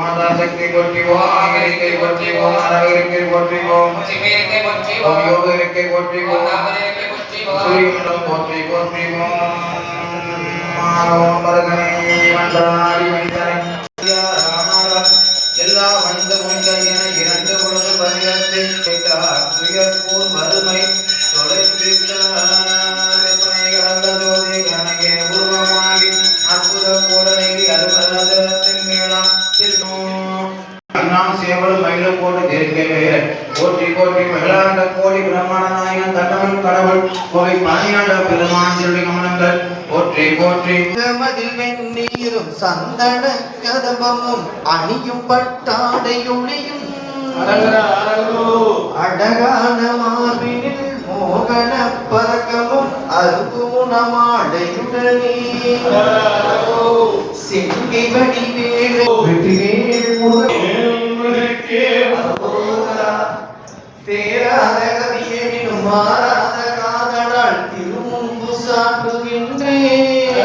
மாதாசக்தி போற்றிவோம் ஆகிரிக்கை போற்றிவோம் அரவிற்கை போற்றிவோம் யோகரிக்கை போற்றிவோம் சூரியமண்டலம் போற்றி போற்றிவோம் மரகனே மன்றாடி வைத்தனை எல்லா வந்த முன்கையின இரண்டு பொழுது பதிகத்தை துயர்போர் வறுமை போற்றி போற்றி மகிழாண்ட கோடி பிரம்மாண்ட நாயகன் தண்டவன் கடவுள் கோவை பாணியாண்ட பெருமான் திருடி கமலங்கள் போற்றி போற்றி மதில் வெந்நீரும் சந்தன கதபமும் அணியும் பட்டாடையொளியும் அழகான மார்பினில் மோகன பதக்கமும் அருகுணமாடையுடனே செங்கை வடிவேல் வெற்றிவேல் தேராத கவியேனும் மாறாத காதலால் திருமுன்பு சாட்டுகின்றேன்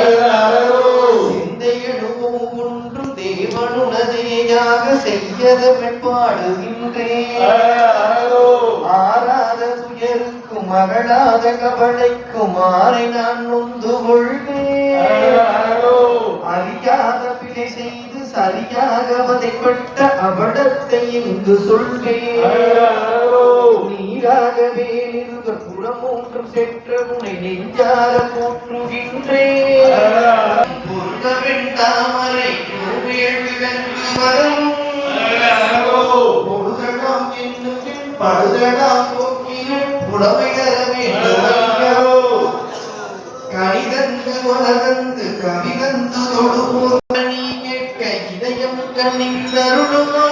சிந்தையனுவும் ஒன்றும் தேவனுனதேயாக செய்யதவன் பாடுகின்றேன் ஆறாத துயருக்கும் மகளாத கவலைக்கும் மாறை நான் நொந்து கொள்வேன் அறியாத பிழை செய்து சரியாக வதைப்பட்ட அவடத்தை இங்கு சொல்வேன் நீராகவே நிறுவ புறமூன்றும் சென்ற முனை நெஞ்சார போற்றுகின்றேன் பொருளவெண் தாமரை வென்று வரும் பொழுதடாம் என்னும் பழுதடாம் போக்கினும் புலமை தர வேண்டும் கணிதந்து வளர்ந்து கவிதந்து தொடுவோர் நீ கேட்க இதயம் கண்ணிந்தருளுமா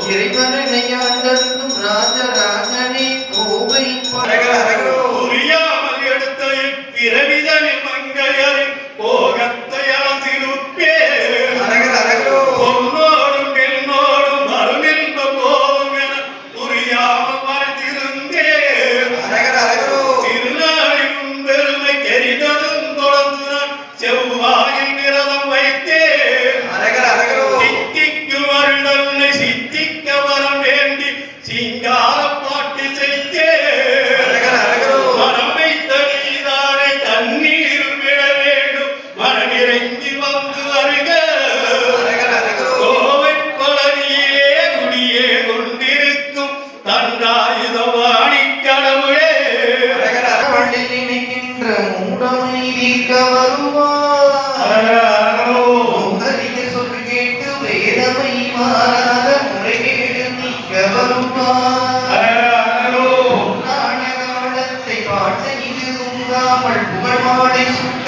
இறைவனையாண்டருளும் ராஜராஜனே கோவை புரியாமல் எடுத்த பிறவிதனில் மங்கையரின் போகத்தையால் திருப்பே பொன்னோடும் பெண்ணோடும் அருளின்ப போதும் என புரியாமல் மறைத்திருந்தேன் திருநாளிலும் பெருமை தெரிந்ததும் தொடர்ந்து நான் செவ்வாயில் விரதம் வைத்தேன் சித்திக்கு வருடனை சித்திக்க வரம் வேண்டி சிங்கார பாட்டு செய்தேன் மனம் வைத்த நீதானே தண்ணீர் விட வேண்டும் மனமிறங்கி வந்து வருக கோவை பழனியிலே குடியே கொண்டிருக்கும் தண்டாயுதவாணி கடவுளே நினைக்கின்ற மூடமை நீக்க வருவார் சொல் கேட்டு வேதமை மாறாத முறைகேடு நீக்க வருவார் நாடகாலத்தை பாட்ட இது உங்காமல் புகழ்வாடை சுட்ட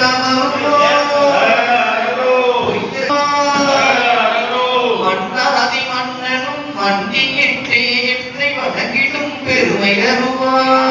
மன்னாதி மன்னனும் மண்டியிட்டே என்னை வணங்கிடும் பெருமை தருவார்